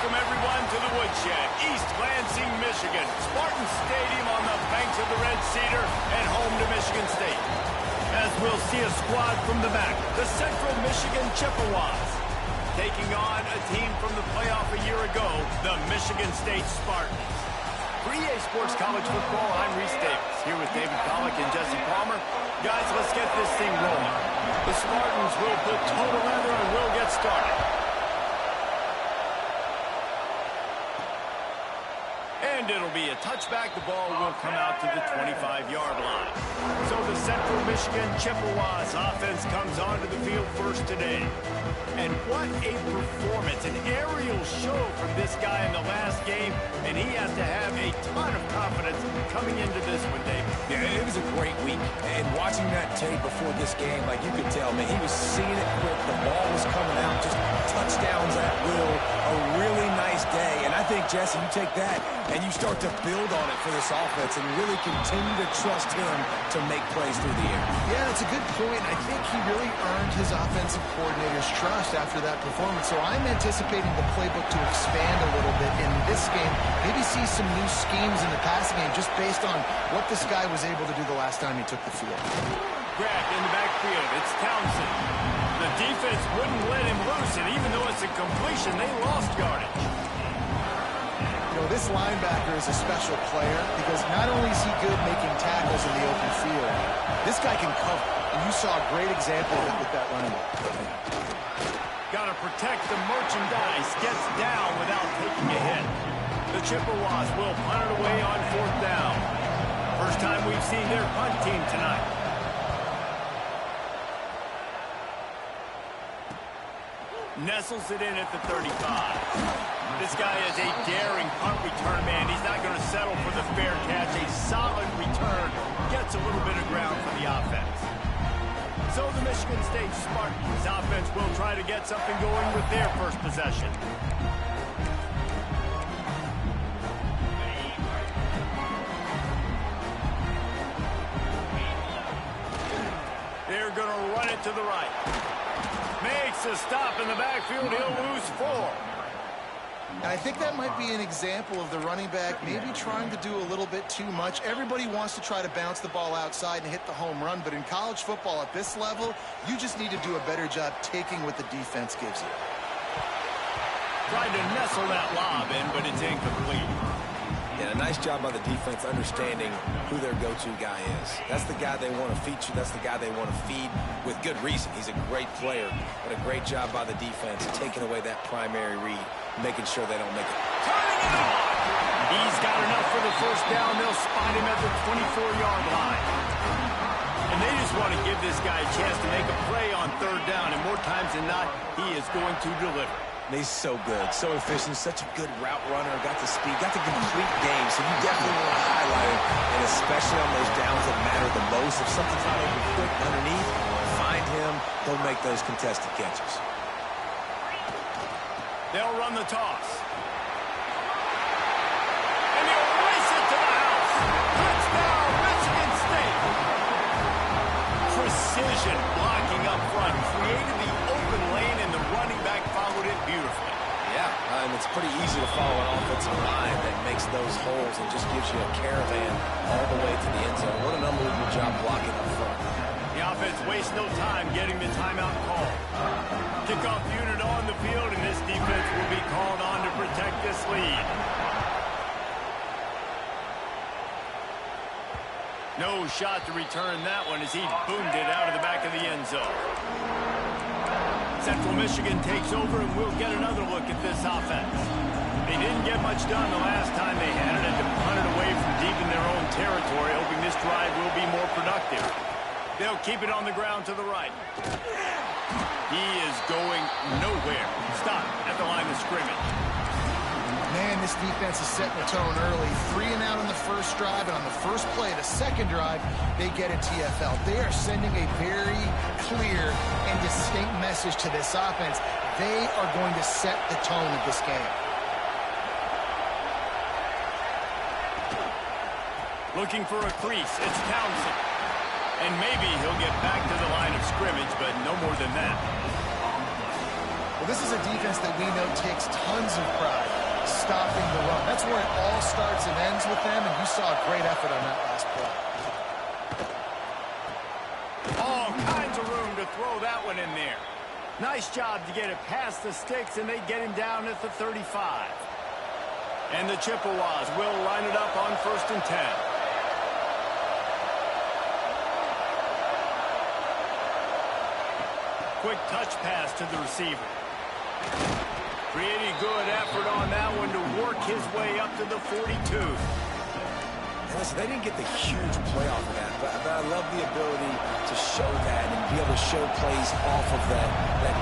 welcome everyone to the Woodshed, East Lansing, Michigan. Spartan Stadium on the banks of the Red Cedar and home to Michigan State. As we'll see a squad from the back, the Central Michigan Chippewas, taking on a team from the playoff a year ago, the Michigan State Spartans. For EA Sports College Football, I'm Reese Davis, here with David Pollack and Jesse Palmer. Guys, let's get this thing rolling. The Spartans will put total leather and we'll get started. And it'll be a touchback. The ball will come out to the 25-yard line. So the Central Michigan Chippewas offense comes onto the field first today. And what a performance, an aerial show from this guy in the last game, and he has to have a ton of confidence coming into this one, Dave. Yeah, it was a great week, and watching that tape before this game, like you could tell, man, he was seeing it quick, the ball was coming out, just touchdowns at will, a really nice day, and I think, Jesse, you take that, and you start to build on it for this offense and really continue to trust him to make plays through the air. Yeah, that's a good point. I think he really earned his offensive coordinator's trust after that performance. So I'm anticipating the playbook to expand a little bit in this game. Maybe see some new schemes in the passing game just based on what this guy was able to do the last time he took the field. Grabbed in the backfield. It's Townsend. The defense wouldn't let him loose, and even though it's a completion, they lost yardage. You know, this linebacker is a special player because not only is he good making tackles in the open field, this guy can cover. And you saw a great example of it with that running back. Got to protect the merchandise. Gets down without taking a hit. The Chippewas will punt it away on 4th down. First time we've seen their punt team tonight. Nestles it in at the 35. This guy is a daring punt return man. He's not going to settle for the fair catch. A solid return. Gets a little bit of ground for the offense. So the Michigan State Spartans offense will try to get something going with their first possession. They're going to run it to the right. Makes a stop in the backfield. He'll lose 4. And I think that might be an example of the running back maybe trying to do a little bit too much. Everybody wants to try to bounce the ball outside and hit the home run, but in college football at this level, you just need to do a better job taking what the defense gives you. Tried to nestle that lob in, but it's incomplete. Yeah, a nice job by the defense understanding who their go-to guy is. That's the guy they want to feature. That's the guy they want to feed with good reason. He's a great player, but a great job by the defense taking away that primary read, making sure they don't make it. Turning it on! He's got enough for the first down. They'll spot him at the 24-yard line. And they just want to give this guy a chance to make a play on 3rd down, and more times than not, he is going to deliver. He's so good, so efficient, such a good route runner, got the speed, got the complete game, so you definitely want to highlight him, and especially on those downs that matter the most. If something's not open quick underneath, find him, he'll make those contested catches. They'll run the toss. And he'll race it to the house. Touchdown, Michigan State. Precision blocking up front, created the open lane, and the running back followed it beautifully. Yeah, and it's pretty easy to follow an offensive line that makes those holes and just gives you a caravan all the way to the end zone. What an unbelievable job blocking up front. The offense wastes no time getting the timeout call. Kickoff unit on the field, and this defense will be called on to protect this lead. No shot to return that one as he boomed it out of the back of the end zone. Central Michigan takes over, and we'll get another look at this offense. They didn't get much done the last time they had it, and to punt it away from deep in their own territory, hoping this drive will be more productive. They'll keep it on the ground to the right. He is going nowhere. Stop at the line of scrimmage. Man, this defense is setting the tone early. 3 and out on the first drive, and on the first play of the second drive, they get a TFL. They are sending a very clear and distinct message to this offense. They are going to set the tone of this game. Looking for a crease. It's Townsend. And maybe he'll get back to the line of scrimmage, but no more than that. Well, this is a defense that we know takes tons of pride stopping the run. That's where it all starts and ends with them, and you saw a great effort on that last play. All kinds of room to throw that one in there. Nice job to get it past the sticks, and they get him down at the 35. And the Chippewas will line it up on 1st and 10. Quick touch pass to the receiver. Pretty good effort on that one to work his way up to the 42. Listen, they didn't get the huge play off of that, but I love the ability to show that and be able to show plays off of that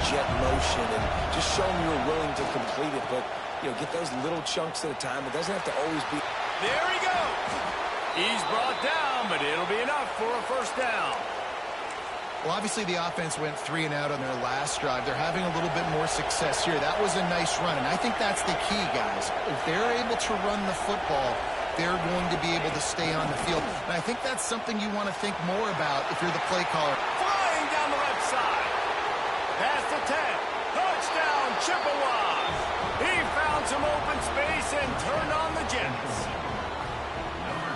jet motion and just show them you're willing to complete it. But, you know, get those little chunks at a time. It doesn't have to always be. There he goes. He's brought down, but it'll be enough for a 1st down. Well, obviously the offense went 3 and out on their last drive. They're having a little bit more success here. That was a nice run, and I think that's the key, guys. If they're able to run the football, they're going to be able to stay on the field. And I think that's something you want to think more about if you're the play caller. Flying down the left side. Past the 10. Touchdown, Chippewas. He found some open space and turned on the Jets.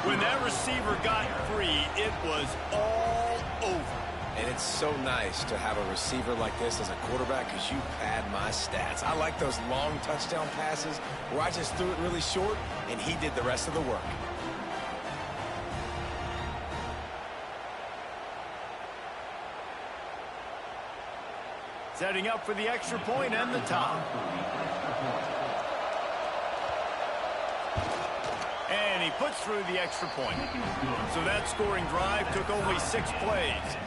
When that receiver got free, it was all over. And it's so nice to have a receiver like this as a quarterback because you pad my stats. I like those long touchdown passes where I just threw it really short and he did the rest of the work. Setting up for the extra point and the top. And he puts through the extra point. So that scoring drive took only 6 plays.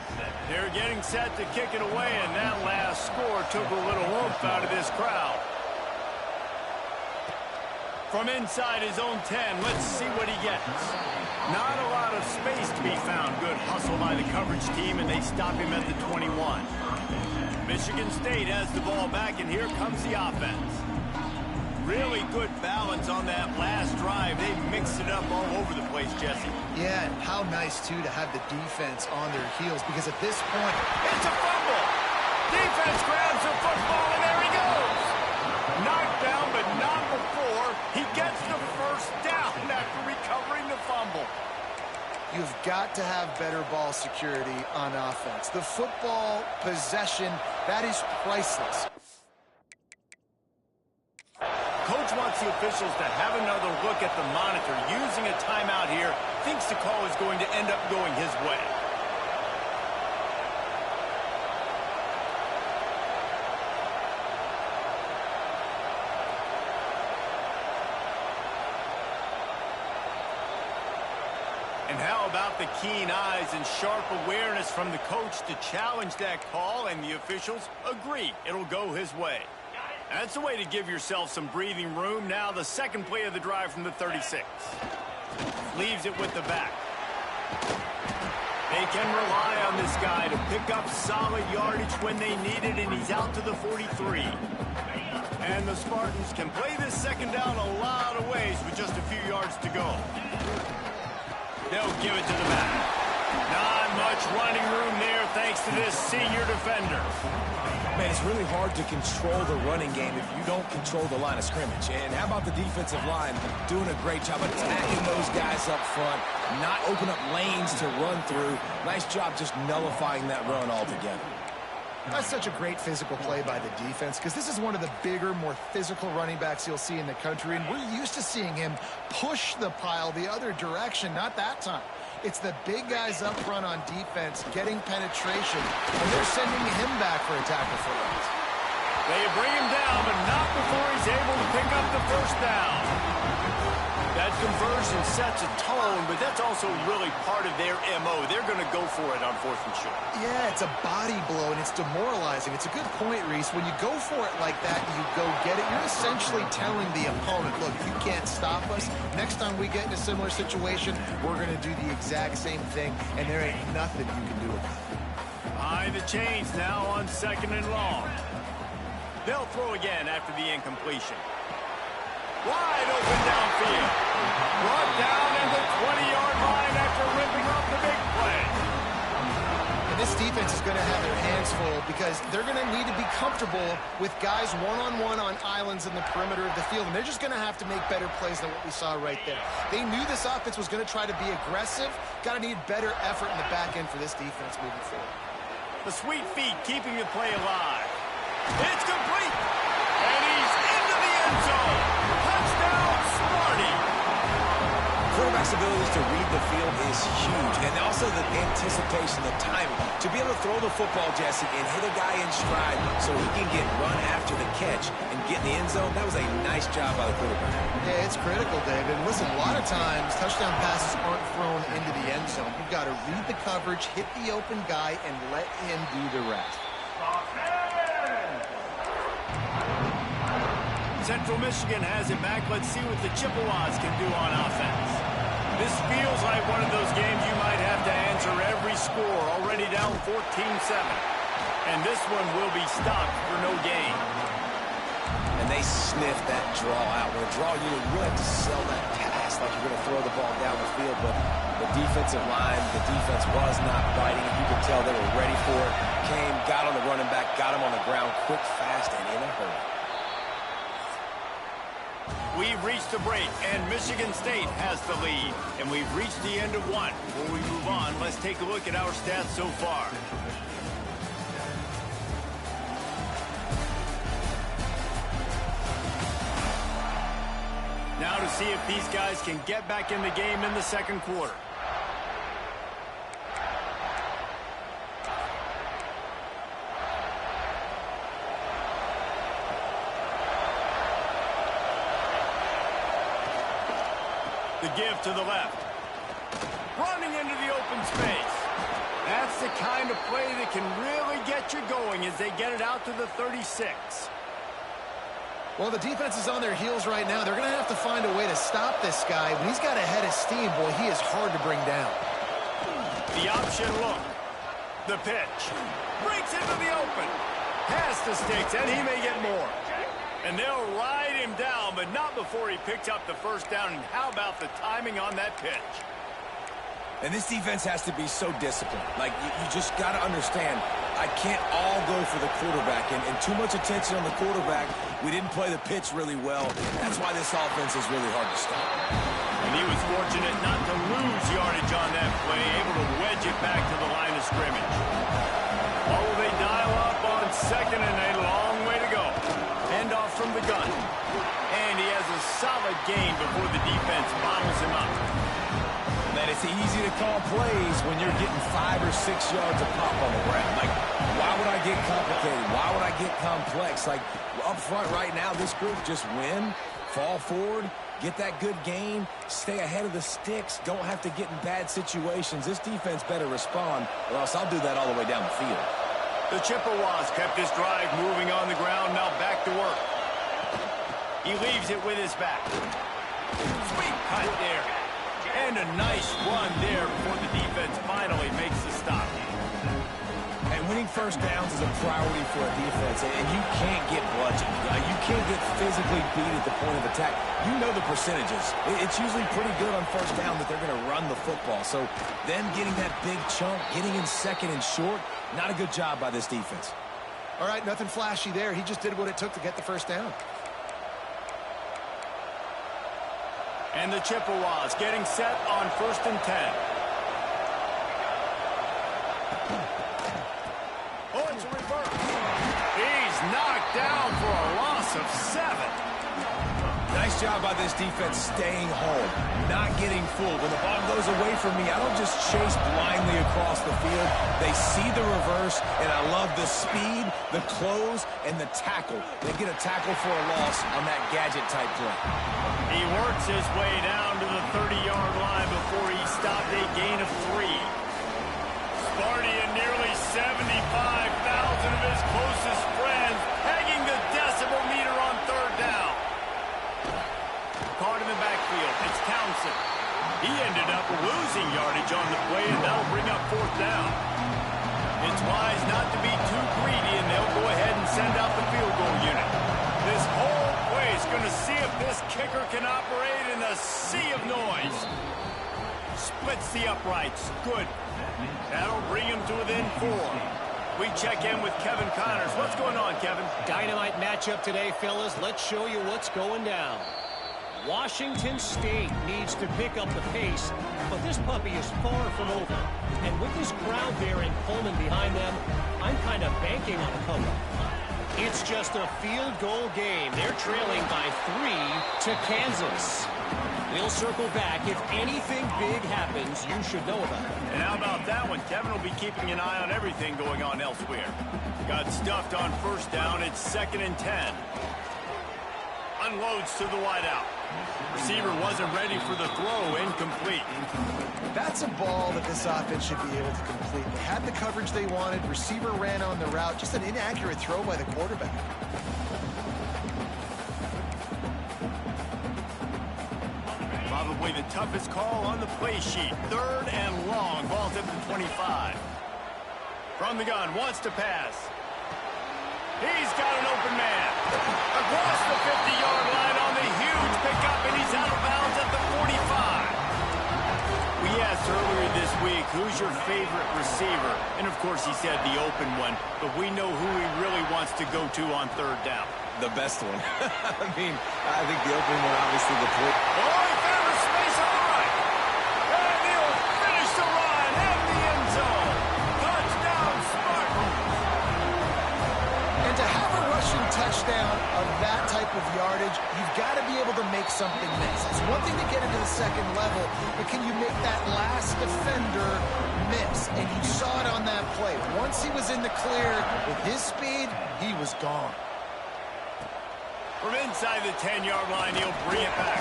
They're getting set to kick it away, and that last score took a little oomph out of this crowd. From inside his own 10, let's see what he gets. Not a lot of space to be found. Good hustle by the coverage team, and they stop him at the 21. Michigan State has the ball back, and here comes the offense. Really good balance on that last drive. They mixed it up all over the place, Jesse. Yeah, and how nice, too, to have the defense on their heels, because at this point, it's a fumble. Defense grabs the football, and there he goes. Knocked down, but not before. He gets the 1st down after recovering the fumble. You've got to have better ball security on offense. The football possession, that is priceless. Coach wants the officials to have another look at the monitor. Using a timeout here, thinks the call is going to end up going his way. And how about the keen eyes and sharp awareness from the coach to challenge that call, and the officials agree it'll go his way. That's a way to give yourself some breathing room. Now the second play of the drive from the 36. Leaves it with the back. They can rely on this guy to pick up solid yardage when they need it, and he's out to the 43. And the Spartans can play this 2nd down a lot of ways with just a few yards to go. They'll give it to the back. Not much running room there thanks to this senior defender. Man, it's really hard to control the running game if you don't control the line of scrimmage. And how about the defensive line doing a great job attacking those guys up front, not open up lanes to run through. Nice job just nullifying that run altogether. That's such a great physical play by the defense, because this is one of the bigger, more physical running backs you'll see in the country, and we're used to seeing him push the pile the other direction. Not that time. It's the big guys up front on defense getting penetration, and they're sending him back for a tackle for loss. They bring him down, but not before he's able to pick up the 1st down. That conversion sets a tone, but that's also really part of their MO. They're going to go for it on 4th and short. Yeah, it's a body blow, and it's demoralizing. It's a good point, Reese. When you go for it like that and you go get it, you're essentially telling the opponent, look, you can't stop us. Next time we get in a similar situation, we're going to do the exact same thing, and there ain't nothing you can do about it. Behind the chains now on 2nd and long. They'll throw again after the incompletion. Wide open downfield. Brought down at the 20-yard line after ripping off the big play. And this defense is going to have their hands full because they're going to need to be comfortable with guys one-on-one on islands in the perimeter of the field, and they're just going to have to make better plays than what we saw right there. They knew this offense was going to try to be aggressive. Got to need better effort in the back end for this defense moving forward. The sweet feet keeping the play alive. It's complete. And he's into the end zone. Touchdown, Sparty. Quarterback's ability to read the field is huge, and also the anticipation, the timing. To be able to throw the football, Jesse, and hit a guy in stride so he can get run after the catch and get in the end zone, that was a nice job by the quarterback. Yeah, it's critical, David. And listen, a lot of times touchdown passes aren't thrown into the end zone. You've got to read the coverage, hit the open guy, and let him do the rest. Central Michigan has it back. Let's see what the Chippewas can do on offense. This feels like one of those games you might have to answer every score. Already down 14-7. And this one will be stopped for no gain. And they sniffed that draw out. With a draw, you really have to sell that pass like you're going to throw the ball down the field. But the defensive line, the defense was not biting. You could tell they were ready for it. Came, got on the running back, got him on the ground quick, fast, and in a hurry. We've reached the break, and Michigan State has the lead. And we've reached the end of one. Before we move on, let's take a look at our stats so far. Now to see if these guys can get back in the game in the second quarter. The give to the left. Running into the open space. That's the kind of play that can really get you going as they get it out to the 36. Well, the defense is on their heels right now. They're going to have to find a way to stop this guy. When he's got a head of steam, boy, he is hard to bring down. The option look. The pitch. Breaks into the open. Pass to Sticks, and he may get more. And they'll ride him down, but not before he picks up the first down. And how about the timing on that pitch? And this defense has to be so disciplined. Like, you just got to understand, I can't all go for the quarterback. And too much attention on the quarterback. We didn't play the pitch really well. That's why this offense is really hard to stop. And he was fortunate not to lose yardage on that play, able to wedge it back to the line of scrimmage. Oh, they dial up on second and a long way to go. Handoff from the gun. And he has a solid gain before the defense bottles him up. Man, it's easy to call plays when you're getting 5 or 6 yards of pop on the ground. Like, why would I get complicated? Why would I get complex? Like, up front right now, this group just win, fall forward, get that good gain, stay ahead of the sticks, don't have to get in bad situations. This defense better respond, or else I'll do that all the way down the field. The Chippewas kept this drive moving on the ground, now back to work. He leaves it with his back. Sweet cut there. And a nice run there before the defense finally makes the stop. And winning first downs is a priority for a defense, and you can't get bludgeoned. You can't get physically beat at the point of attack. You know the percentages. It's usually pretty good on first down that they're going to run the football. So them getting that big chunk, getting in second and short, not a good job by this defense. All right, nothing flashy there. He just did what it took to get the first down. And the Chippewas getting set on 1st and 10. Oh, it's a reverse. He's knocked down for a loss of 7. Nice job by this defense staying home, not getting fooled. When the ball goes away from me, I don't just chase blindly across the field. They see the reverse, and I love the speed, the close, and the tackle. They get a tackle for a loss on that gadget-type play. He works his way down to the 30-yard line before he stopped a gain of 3. Sparty and nearly 75,000 of his closest friends pegging the decibel meter on 3rd down. Caught in the backfield. It's Townsend. He ended up losing yardage on the play, and that'll bring up 4th down. It's wise not to be too greedy, and they'll go ahead and send out the field goal unit. This whole play is going to see if this kicker can operate in a sea of noise. Splits the uprights. Good. That'll bring him to within 4. We check in with Kevin Connors. What's going on, Kevin? Dynamite matchup today, fellas. Let's show you what's going down. Washington State needs to pick up the pace, but this puppy is far from over. And with this crowd there in Pullman behind them, I'm kind of banking on a comeback. It's just a field goal game. They're trailing by 3 to Kansas. We'll circle back. If anything big happens, you should know about it. And how about that one? Kevin will be keeping an eye on everything going on elsewhere. Got stuffed on first down. It's 2nd and 10. Unloads to the wideout. Receiver wasn't ready for the throw. Incomplete. That's a ball that this offense should be able to complete. They had the coverage they wanted. Receiver ran on the route. Just an inaccurate throw by the quarterback. Probably the toughest call on the play sheet. 3rd and long. Ball's at the 25. From the gun. Wants to pass. He's got an open man. Across the 50-yard line on the huge pickup, and he's out of bounds at the 45. We asked earlier this week, who's your favorite receiver? And, of course, he said the open one, but we know who he really wants to go to on 3rd down. The best one. I mean, I think the opening one, obviously, the play. Oh, he found a space on the right. And he'll finish the run in the end zone. Touchdown, Spartans. And to have a rushing touchdown of that type of yardage, you've got to be able to make something miss. It's one thing to get into the second level, but can you make that last defender miss? And you saw it on that play. Once he was in the clear with his speed, he was gone. From inside the 10-yard line, he'll bring it back.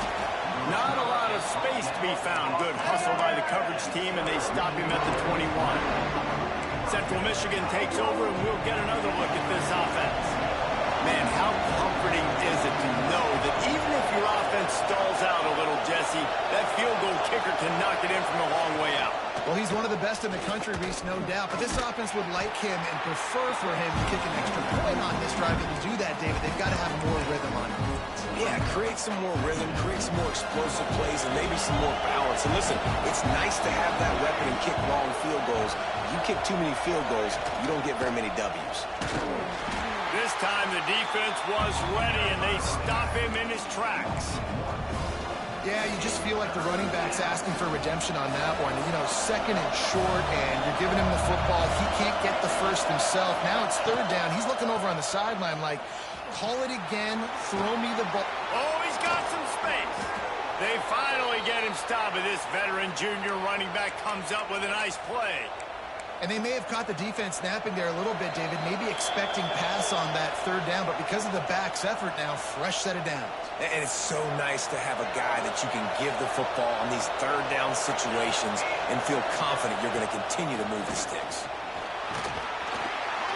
Not a lot of space to be found. Good hustle by the coverage team, and they stop him at the 21. Central Michigan takes over, and we'll get another look at this offense. Man, how comforting is it to know that even if your offense stalls out a little, Jesse, that field goal kicker can knock it in from a long way out. Well, he's one of the best in the country, Reese, no doubt. But this offense would like him and prefer for him to kick an extra point on this drive. And to do that, David, they've got to have more rhythm on it. Yeah, create some more rhythm, create some more explosive plays, and maybe some more balance. And listen, it's nice to have that weapon and kick long field goals. If you kick too many field goals, you don't get very many W's. This time the defense was ready, and they stop him in his tracks. Yeah, you just feel like the running back's asking for redemption on that one. You know, 2nd and short, and you're giving him the football. He can't get the first himself. Now it's 3rd down. He's looking over on the sideline like, call it again, throw me the ball. Oh, he's got some space. They finally get him stopped, but this veteran junior running back comes up with a nice play. And they may have caught the defense snapping there a little bit, David, maybe expecting pass on that 3rd down, but because of the back's effort now, fresh set of downs. And it's so nice to have a guy that you can give the football on these 3rd down situations and feel confident you're going to continue to move the sticks.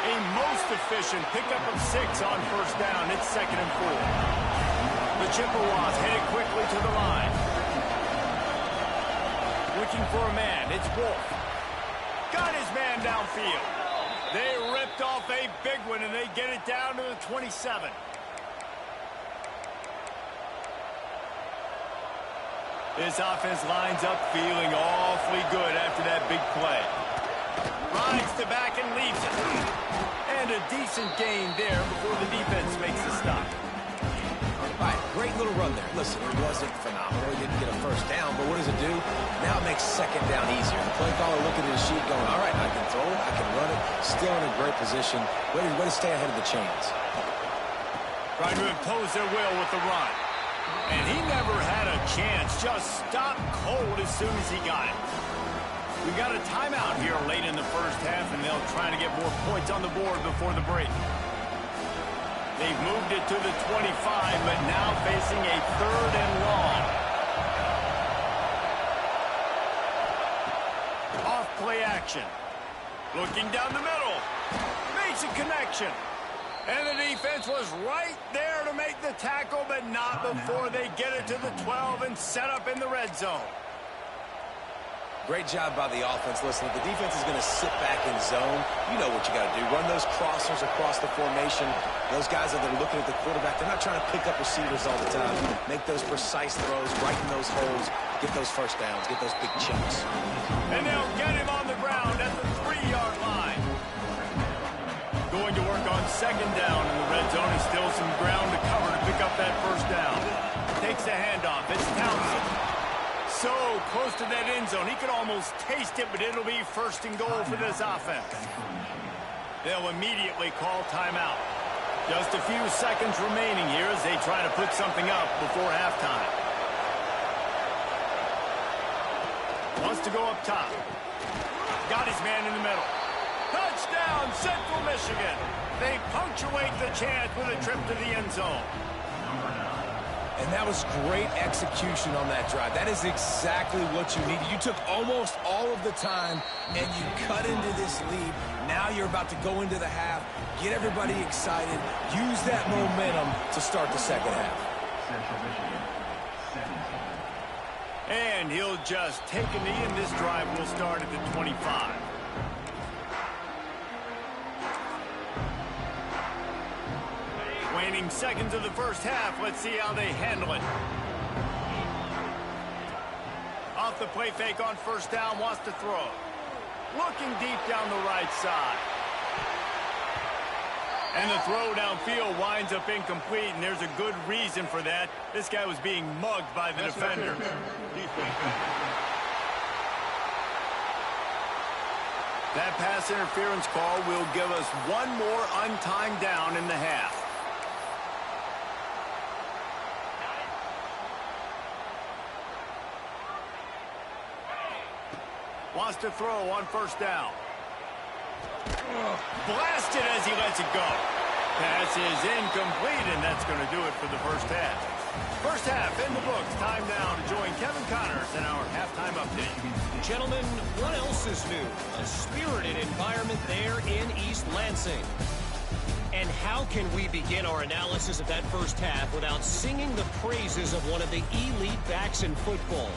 A most efficient pickup of 6 on 1st down. It's 2nd and 4. The Chippewas headed quickly to the line. Looking for a man. It's Wolf. Got his man downfield. They ripped off a big one, and they get it down to the 27. This offense lines up feeling awfully good after that big play. Rides to back and leaves it. And a decent gain there before the defense makes the stop. All right, great little run there. Listen, it wasn't phenomenal. He didn't get a 1st down, but what does it do? Now it makes 2nd down easier. The play caller looking at his sheet going, all right, I can throw it, I can run it. Still in a great position. Way to stay ahead of the chains. Trying to impose their will with the run. And he never had a chance. Just stopped cold as soon as he got it. We got a timeout here late in the 1st half, and they'll try to get more points on the board before the break. They've moved it to the 25, but now facing a 3rd and long. Off play action. Looking down the middle. Makes a connection. And the defense was right there to make the tackle, but not before they get it to the 12 and set up in the red zone. Great job by the offense. Listen, if the defense is going to sit back in zone, you know what you got to do. Run those crossers across the formation. Those guys that are looking at the quarterback, they're not trying to pick up receivers all the time. Make those precise throws, right in those holes, get those 1st downs, get those big chunks. And they'll get him on the ground at the 3-yard line. second down in the red zone. And still some ground to cover to pick up that first down. Takes the handoff. It's Townsend. So close to that end zone. He could almost taste it, but it'll be first and goal for this offense. They'll immediately call timeout. Just a few seconds remaining here as they try to put something up before halftime. Wants to go up top. Got his man in the middle. Touchdown, Central Michigan. They punctuate the chance with a trip to the end zone. And that was great execution on that drive. That is exactly what you needed. You took almost all of the time, and you cut into this lead. Now you're about to go into the half, get everybody excited, use that momentum to start the second half. And he'll just take a knee, and this drive will start at the 25. Waning seconds of the first half. Let's see how they handle it. Off the play fake on first down, wants to throw. Looking deep down the right side. And the throw downfield winds up incomplete, and there's a good reason for that. This guy was being mugged by the defender. That pass interference call will give us one more untimed down in the half. Wants to throw on first down. Blasted as he lets it go. Pass is incomplete, and that's going to do it for the first half. First half in the books. Time now to join Kevin Connors in our halftime update. Gentlemen, what else is new? A spirited environment there in East Lansing. And how can we begin our analysis of that first half without singing the praises of one of the elite backs in football?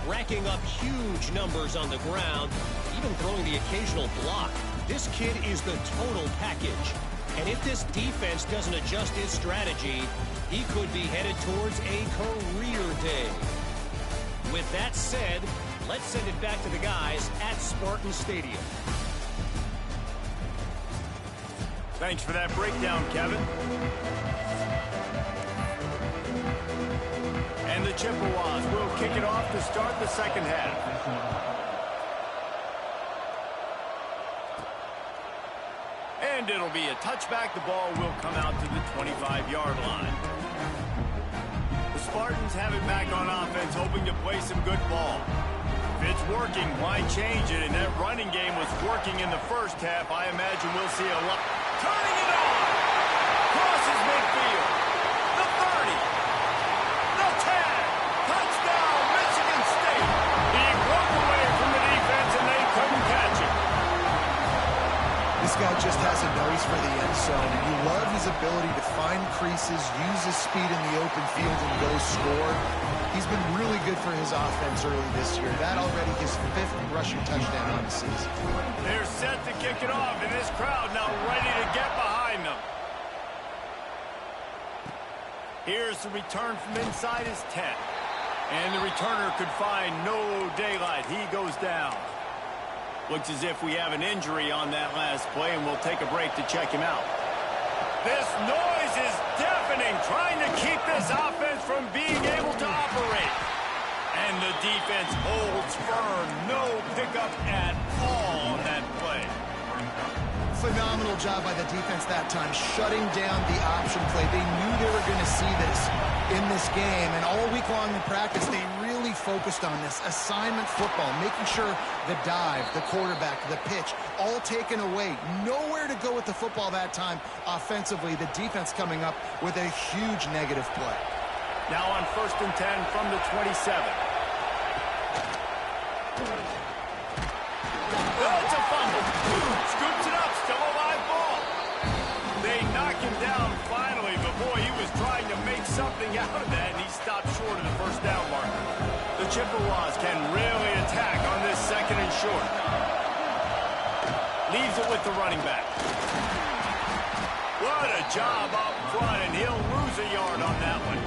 Racking up huge numbers on the ground, even throwing the occasional block. This kid is the total package. And if this defense doesn't adjust its strategy, he could be headed towards a career day. With that said, let's send it back to the guys at Spartan Stadium. Thanks for that breakdown, Kevin. And the Chippewas will kick it off to start the second half. And it'll be a touchback. The ball will come out to the 25-yard line. The Spartans have it back on offense, hoping to play some good ball. If it's working, why change it? And that running game was working in the first half. I imagine we'll see a lot. Turning it on! Crosses midfield. The 30. The 10. Touchdown, Michigan State. He broke away from the defense, and they couldn't catch him. This guy just has a nose for the end zone, and you love his ability to find creases, use his speed in the open field, and go score. He's been really good for his offense early this year. That already his 5th rushing touchdown on the season. They're set to kick it off, and this crowd now ready to get behind them. Here's the return from inside his 10. And the returner could find no daylight. He goes down. Looks as if we have an injury on that last play, and we'll take a break to check him out. This noise is deafening, trying to keep this offense from being able to operate. And the defense holds firm. No pickup at all on that play. Phenomenal job by the defense that time, shutting down the option play. They knew they were going to see this in this game, and all week long in practice, they really focused on this assignment football, making sure the dive, the quarterback, the pitch, all taken away. Nowhere to go with the football that time offensively. The defense coming up with a huge negative play. Now on 1st and 10 from the 27. Oh, it's a fumble. Scoops it up, still a live ball. They knock him down finally, but boy, he was trying to make something out of that, and he stopped short of the first down marker. The Chippewas can really attack on this 2nd and short. Leaves it with the running back. What a job up front, and he'll lose a yard on that one.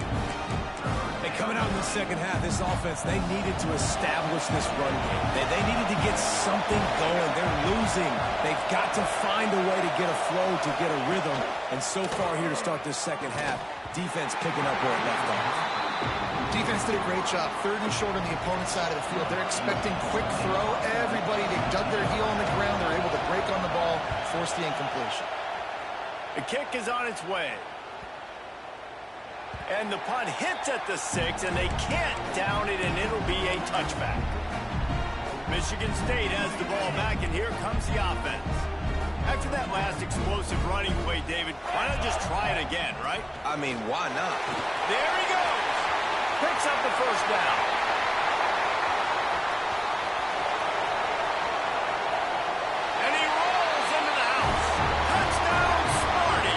Coming out in the second half, this offense, they needed to establish this run game. They needed to get something going. They're losing. They've got to find a way to get a flow, to get a rhythm. And so far here to start this second half, defense picking up where it left off. Defense did a great job. 3rd and short on the opponent's side of the field. They're expecting quick throw. Everybody, they dug their heel on the ground. They're able to break on the ball, force the incompletion. The kick is on its way. And the punt hits at the 6, and they can't down it, and it'll be a touchback. Michigan State has the ball back, and here comes the offense. After that last explosive running play, David, why not just try it again, right? I mean, why not? There he goes. Picks up the first down. And he rolls into the house. Touchdown, Sparty.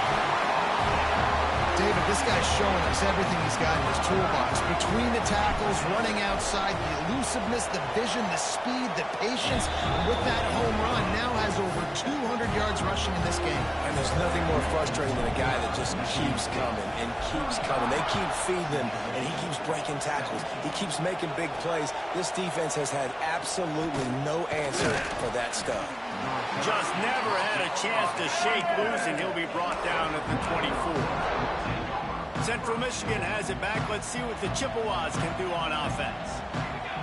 David, this guy's showing us everything he's got in his toolbox. Between the tackles, running outside, the elusiveness, the vision, the speed, the patience. And with that home run, now has over 200 yards rushing in this game. And there's nothing more frustrating than a guy that just keeps coming and keeps coming. They keep feeding him, and he keeps breaking tackles. He keeps making big plays. This defense has had absolutely no answer for that stuff. Just never had a chance to shake loose, and he'll be brought down at the 24. Central Michigan has it back. Let's see what the Chippewas can do on offense.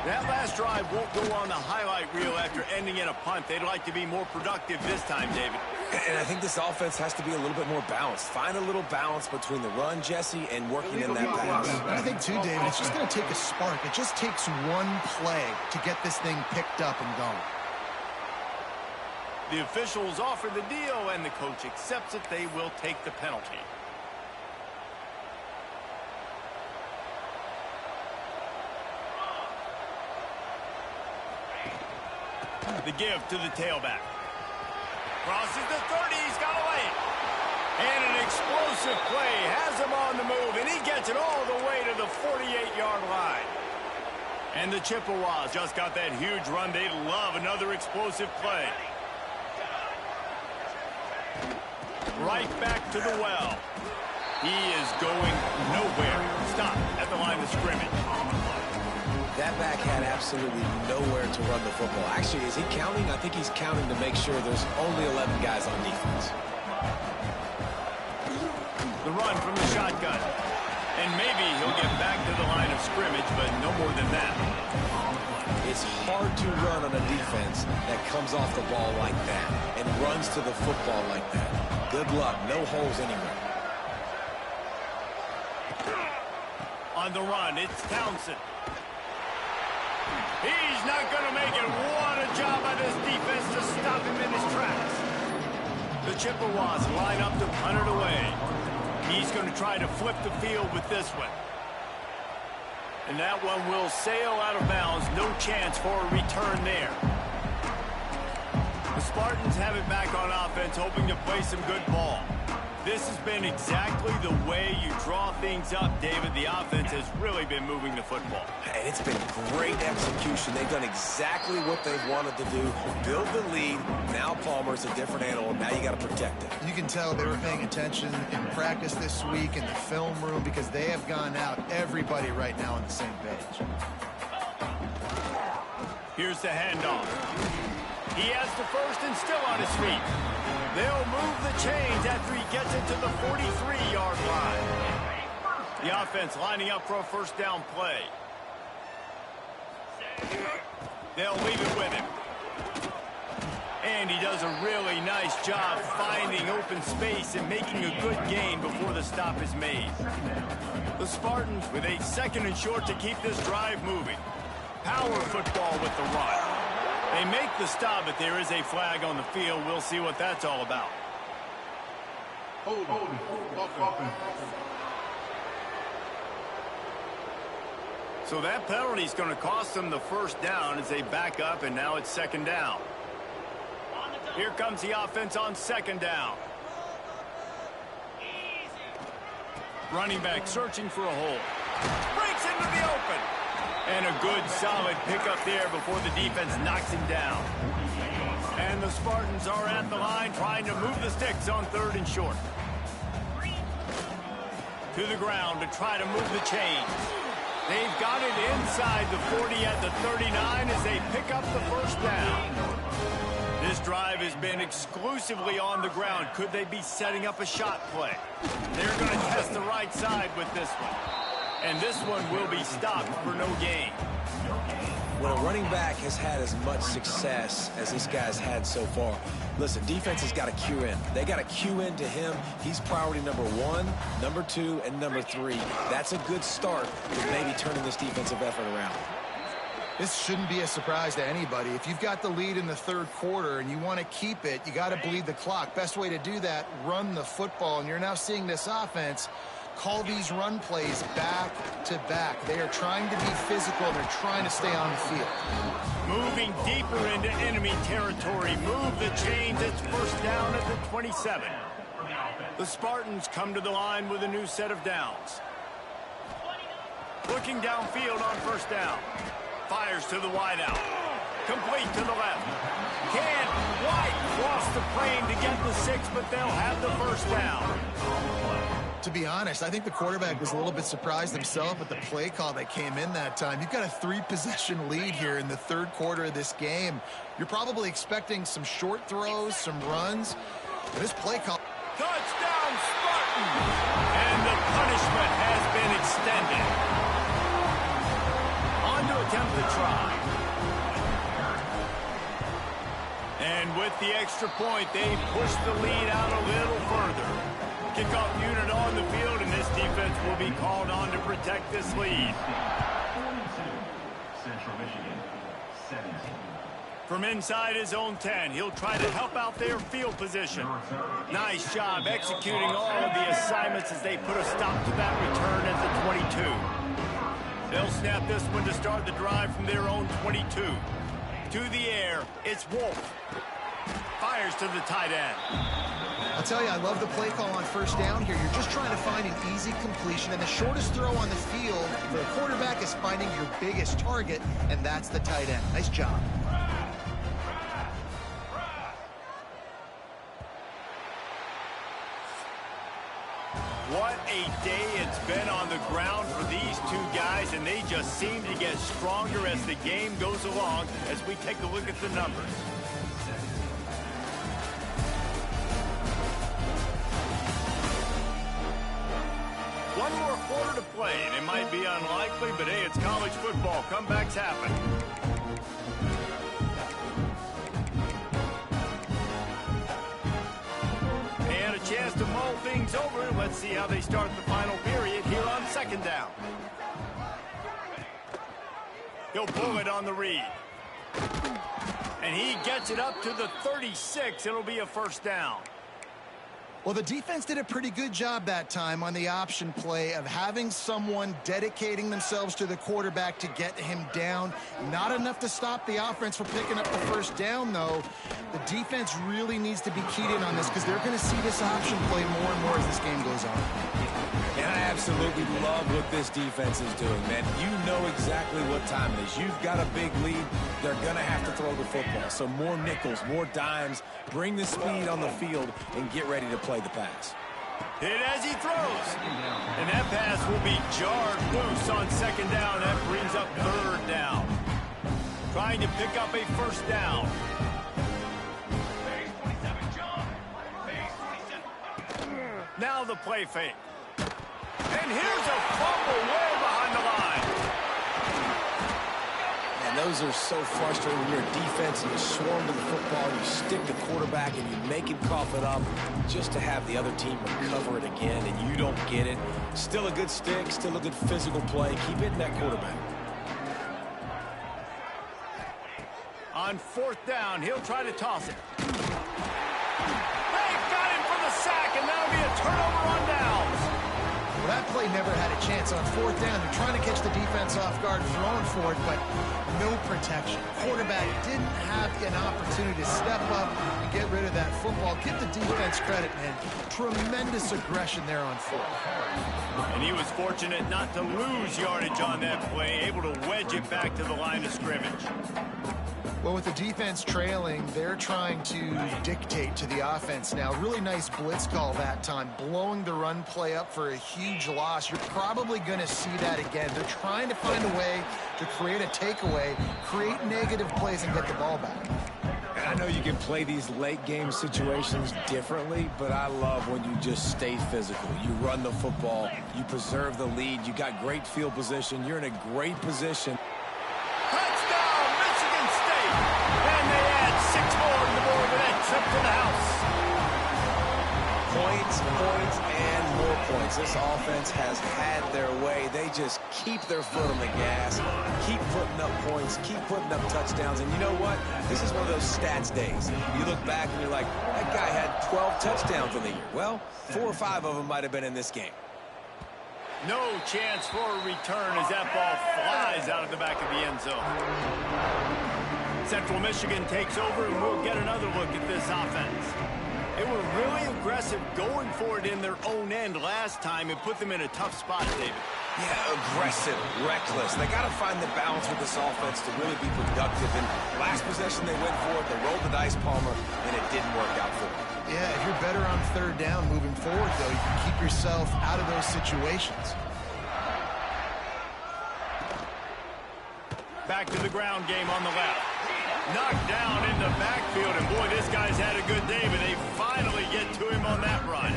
That last drive won't go on the highlight reel after ending in a punt. They'd like to be more productive this time, David. And I think this offense has to be a little bit more balanced. Find a little balance between the run, Jesse, and working in that pass. I think, too, David, it's just going to take a spark. It just takes one play to get this thing picked up and going. The officials offer the deal, and the coach accepts it. They will take the penalty. The give to the tailback. Crosses the 30. He's got away. And an explosive play has him on the move, and he gets it all the way to the 48-yard line. And the Chippewas just got that huge run. They love another explosive play. Right back to the well. He is going nowhere. Stop at the line of scrimmage. That back had absolutely nowhere to run the football. Actually, is he counting? I think he's counting to make sure there's only 11 guys on defense. The run from the shotgun. And maybe he'll get back to the line of scrimmage, but no more than that. It's hard to run on a defense that comes off the ball like that and runs to the football like that. Good luck. No holes anywhere. On the run, it's Townsend. He's not going to make it. What a job by this defense to stop him in his tracks. The Chippewas line up to punt it away. He's going to try to flip the field with this one. And that one will sail out of bounds. No chance for a return there. The Spartans have it back on offense, hoping to play some good ball. This has been exactly the way you draw things up, David. The offense has really been moving the football. And it's been great execution. They've done exactly what they've wanted to do. Build the lead. Now Palmer's a different animal. Now you got to protect it. You can tell they were paying attention in practice this week in the film room because they have gone out, everybody right now on the same page. Here's the handoff. He has the first and still on his feet. They'll move the chains after he gets it to the 43-yard line. The offense lining up for a first down play. They'll leave it with him. And he does a really nice job finding open space and making a good gain before the stop is made. The Spartans with a 2nd and short to keep this drive moving. Power football with the run. They make the stop, but there is a flag on the field. We'll see what that's all about. So that penalty is going to cost them the first down as they back up, and now it's 2nd down. Here comes the offense on 2nd down. Running back searching for a hole. Breaks into the open. And a good, solid pickup there before the defense knocks him down. And the Spartans are at the line trying to move the sticks on 3rd and short. To the ground to try to move the chains. They've got it inside the 40 at the 39 as they pick up the first down. This drive has been exclusively on the ground. Could they be setting up a shot play? They're going to test the right side with this one. And this one will be stopped for no gain. When a running back has had as much success as this guy's had so far, listen, defense has got to cue in. They got to cue in to him. He's priority number 1, number 2, and number 3. That's a good start to maybe turning this defensive effort around. This shouldn't be a surprise to anybody. If you've got the lead in the third quarter and you want to keep it, you got to bleed the clock. Best way to do that, run the football. And you're now seeing this offense call these run plays back to back. They are trying to be physical, and they're trying to stay on the field. Moving deeper into enemy territory. Move the chains. It's first down at the 27. The Spartans come to the line with a new set of downs. Looking downfield on first down. Fires to the wideout. Complete to the left. Can't quite cross the plane to get the 6, but they'll have the first down. To be honest, I think the quarterback was a little bit surprised himself at the play call that came in that time. You've got a 3-possession lead here in the third quarter of this game. You're probably expecting some short throws, some runs. But this play call... Touchdown, Spartan! And the punishment has been extended. On to attempt the try. And with the extra point, they push the lead out a little further. Kickoff unit on the field, and this defense will be called on to protect this lead. Central Michigan, 17. From inside his own 10, he'll try to help out their field position. Nice job executing all of the assignments as they put a stop to that return at the 22. They'll snap this one to start the drive from their own 22. To the air, it's Wolf. Fires to the tight end. I'll tell you, I love the play call on first down here. You're just trying to find an easy completion, and the shortest throw on the field for the quarterback is finding your biggest target, and that's the tight end. Nice job. What a day it's been on the ground for these two guys, and they just seem to get stronger as the game goes along as we take a look at the numbers. One more quarter to play, and it might be unlikely, but hey, it's college football. Comebacks happen. And a chance to mull things over. Let's see how they start the final period here on second down. He'll pull it on the read. And he gets it up to the 36. It'll be a first down. Well, the defense did a pretty good job that time on the option play of having someone dedicating themselves to the quarterback to get him down. Not enough to stop the offense from picking up the first down, though. The defense really needs to be keyed in on this because they're going to see this option play more and more as this game goes on. And I absolutely love what this defense is doing, man. You know exactly what time it is. You've got a big lead. They're going to have to throw the football. So more nickels, more dimes. Bring the speed on the field and get ready to play the pass. Hit as he throws. And that pass will be jarred loose on second down. That brings up third down. Trying to pick up a first down. Now the play fake. And here's a fumble way behind the line. And those are so frustrating when you're a defense and you swarm to the football, you stick the quarterback and you make him cough it up just to have the other team recover it again and you don't get it. Still a good stick, still a good physical play. Keep hitting that quarterback. On fourth down, he'll try to toss it. They got him for the sack, and that'll be a turnover on downs. Well, that play never had a chance on fourth down. They're trying to catch the defense off guard, throwing for it, but no protection. Quarterback didn't have an opportunity to step up and get rid of that football. Give the defense credit, man. Tremendous aggression there on fourth. And he was fortunate not to lose yardage on that play, able to wedge it back to the line of scrimmage. Well, with the defense trailing, they're trying to dictate to the offense now. Really nice blitz call that time, blowing the run play up for a huge loss. You're probably going to see that again. They're trying to find a way to create a takeaway, create negative plays, and get the ball back. And I know you can play these late game situations differently, but I love when you just stay physical. You run the football, you preserve the lead, you got great field position, you're in a great position. Touchdown, Michigan State! And they add 6 more to the board with that trip to the house. Points, points, and more points. This offense has had their way. They just keep their foot on the gas, keep putting up points, keep putting up touchdowns. And you know what? This is one of those stats days. You look back and you're like, that guy had 12 touchdowns in the year. Well, 4 or 5 of them might have been in this game. No chance for a return as that ball flies out of the back of the end zone. Central Michigan takes over, and we'll get another look at this offense. They were really aggressive going for it in their own end last time and put them in a tough spot, David. Yeah, aggressive, reckless. They got to find the balance with this offense to really be productive. And last possession they went for it, they rolled the dice, Palmer, and it didn't work out for them. Yeah, if you're better on 3rd down moving forward, though, you can keep yourself out of those situations. Back to the ground game on the left. Knocked down in the backfield, and boy, this guy's had a good day, but they finally get to him on that run.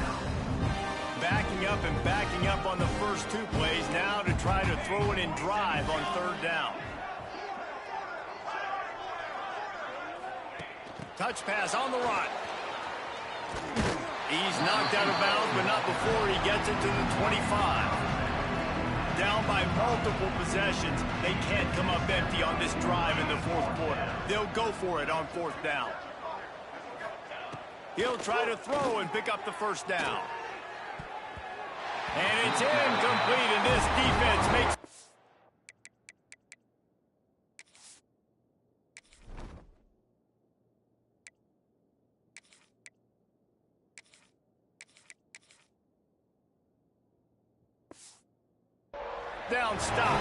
Backing up and backing up on the first 2 plays, now to try to throw it in drive on 3rd down. Touch pass on the run. He's knocked out of bounds, but not before he gets it to the 25. Down by multiple possessions. They can't come up empty on this drive in the 4th quarter. They'll go for it on 4th down. He'll try to throw and pick up the 1st down. And it's incomplete, and this defense makes... down stop.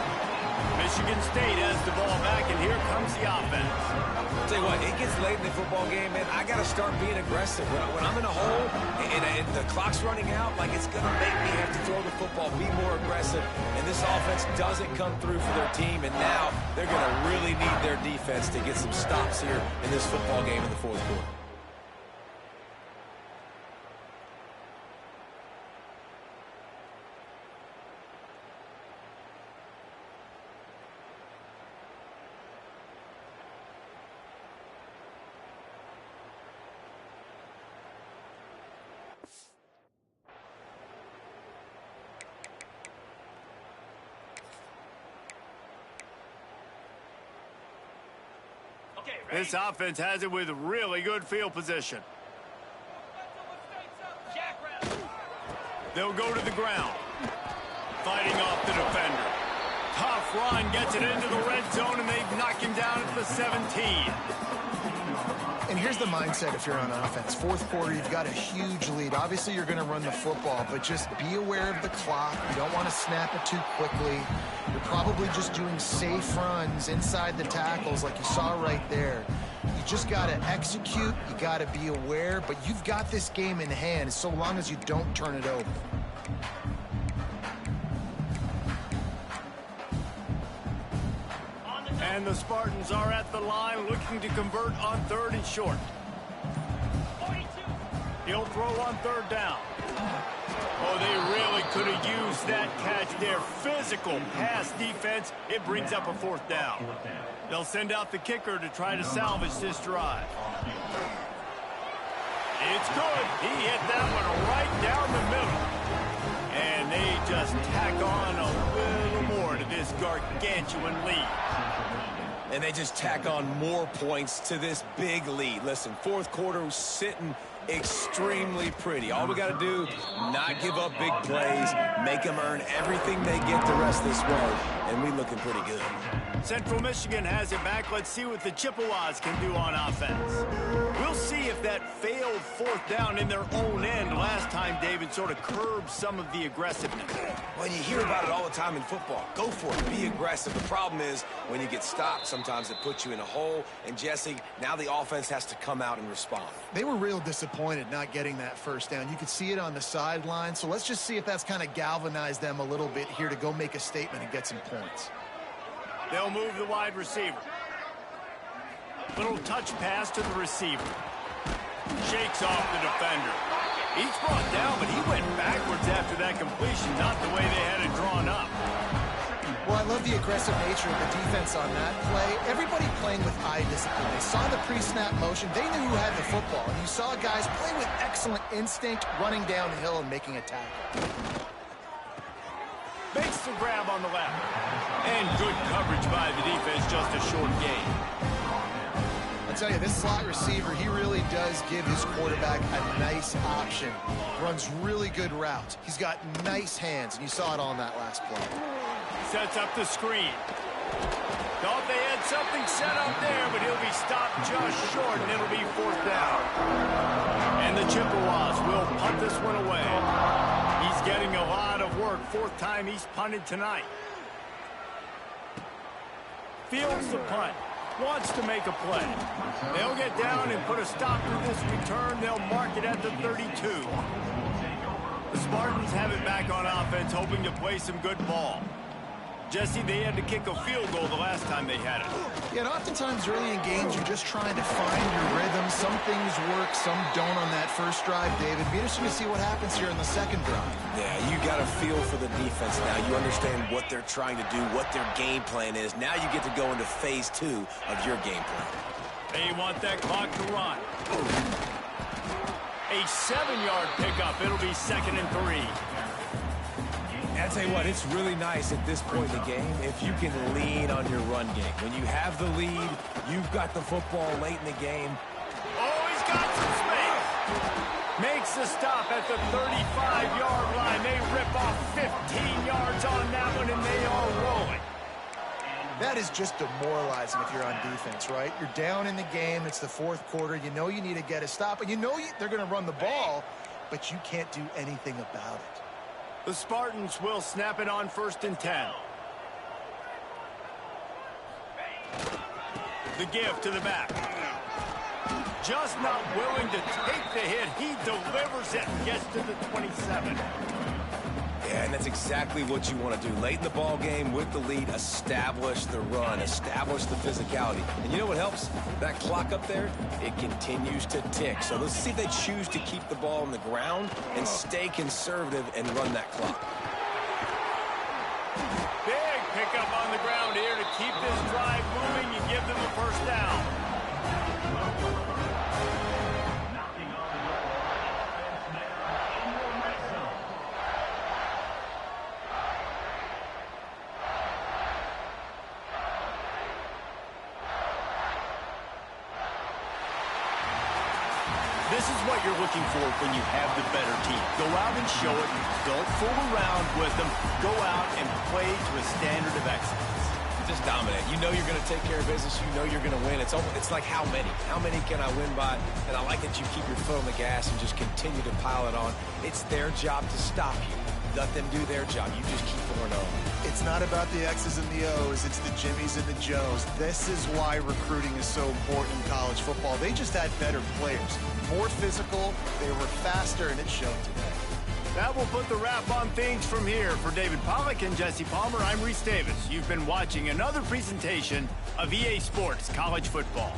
Michigan State has the ball back, and here comes the offense. I'll tell you what, it gets late in the football game, man. I got to start being aggressive. When I'm in a hole and the clock's running out, like, it's going to make me have to throw the football, be more aggressive. And this offense doesn't come through for their team, and now they're going to really need their defense to get some stops here in this football game in the 4th quarter. This offense has it with really good field position. They'll go to the ground. Fighting off the defender. Tough run, gets it into the red zone, and they knock him down at the 17. And here's the mindset if you're on offense. 4th quarter, you've got a huge lead. Obviously, you're going to run the football, but just be aware of the clock. You don't want to snap it too quickly. You're probably just doing safe runs inside the tackles like you saw right there. You just got to execute. You got to be aware, but you've got this game in hand so long as you don't turn it over. And the Spartans are at the line looking to convert on 3rd and short. He'll throw on 3rd down. Oh, they really could have used that catch there. Physical pass defense. It brings up a 4th down. They'll send out the kicker to try to salvage this drive. It's good. He hit that one right down the middle. And they just tack on a little more to this gargantuan lead. And they just tack on more points to this big lead. Listen, 4th quarter was sitting extremely pretty. All we got to do, not give up big plays, make them earn everything they get the rest of this way, and we looking pretty good. Central Michigan has it back. Let's see what the Chippewas can do on offense. We'll see if that failed 4th down in their own end last time, David, sort of curbed some of the aggressiveness. When you hear about it all the time in football, go for it, be aggressive. The problem is when you get stopped, sometimes it puts you in a hole. And Jesse, now the offense has to come out and respond. They were real disappointed not getting that 1st down. You could see it on the sideline. So let's just see if that's kind of galvanized them a little bit here to go make a statement and get some points. They'll move the wide receiver. Little touch pass to the receiver. Shakes off the defender. He's brought down, but he went backwards after that completion, not the way they had it drawn up. Well, I love the aggressive nature of the defense on that play. Everybody playing with eye discipline. They saw the pre-snap motion. They knew who had the football. And you saw guys play with excellent instinct, running down the hill and making a tackle. Makes the grab on the left. And good coverage by the defense, just a short gain. I tell you, this slot receiver, he really does give his quarterback a nice option. Runs really good routes. He's got nice hands, and you saw it all in that last play. Sets up the screen. Thought they had something set up there, but he'll be stopped just short, and it'll be 4th down. And the Chippewas will punt this one away. He's getting a lot of work. 4th time he's punted tonight. Fields the punt. Wants to make a play. They'll get down and put a stop to this return. They'll mark it at the 32. The Spartans have it back on offense, hoping to play some good ball. Jesse, they had to kick a field goal the last time they had it. Yeah, and oftentimes early in games, you're just trying to find your rhythm. Some things work, some don't on that first drive, David. Be interesting to see what happens here in the second drive. Yeah, you got a feel for the defense now. You understand what they're trying to do, what their game plan is. Now you get to go into phase 2 of your game plan. They want that clock to run. A 7-yard pickup. It'll be 2nd and 3. I'll tell you what, it's really nice at this point in the game if you can lean on your run game. When you have the lead, you've got the football late in the game. Oh, he's got some space. Makes the stop at the 35-yard line. They rip off 15 yards on that one, and they are rolling. That is just demoralizing if you're on defense, right? You're down in the game. It's the 4th quarter. You know you need to get a stop, and you know they're going to run the ball, but you can't do anything about it. The Spartans will snap it on 1st and 10. The give to the back. Just not willing to take the hit. He delivers it and gets to the 27. Yeah, and that's exactly what you want to do. Late in the ball game with the lead, establish the run, establish the physicality. And you know what helps? That clock up there, it continues to tick. So let's see if they choose to keep the ball on the ground and stay conservative and run that clock. Big pickup on the ground here to keep this drive moving and give them a 1st down. This is what you're looking for when you have the better team. Go out and show it. Don't fool around with them. Go out and play to a standard of excellence. Just dominate. You know you're going to take care of business. You know you're going to win. It's like how many? How many can I win by? And I like that you keep your foot on the gas and just continue to pile it on. It's their job to stop you. Let them do their job. You just keep pouring on. It's not about the X's and the O's. It's the Jimmies and the Joes. This is why recruiting is so important in college football. They just had better players. More physical, they were faster, and it showed today. That will put the wrap on things from here. For David Pollack and Jesse Palmer, I'm Reese Davis. You've been watching another presentation of EA Sports College Football.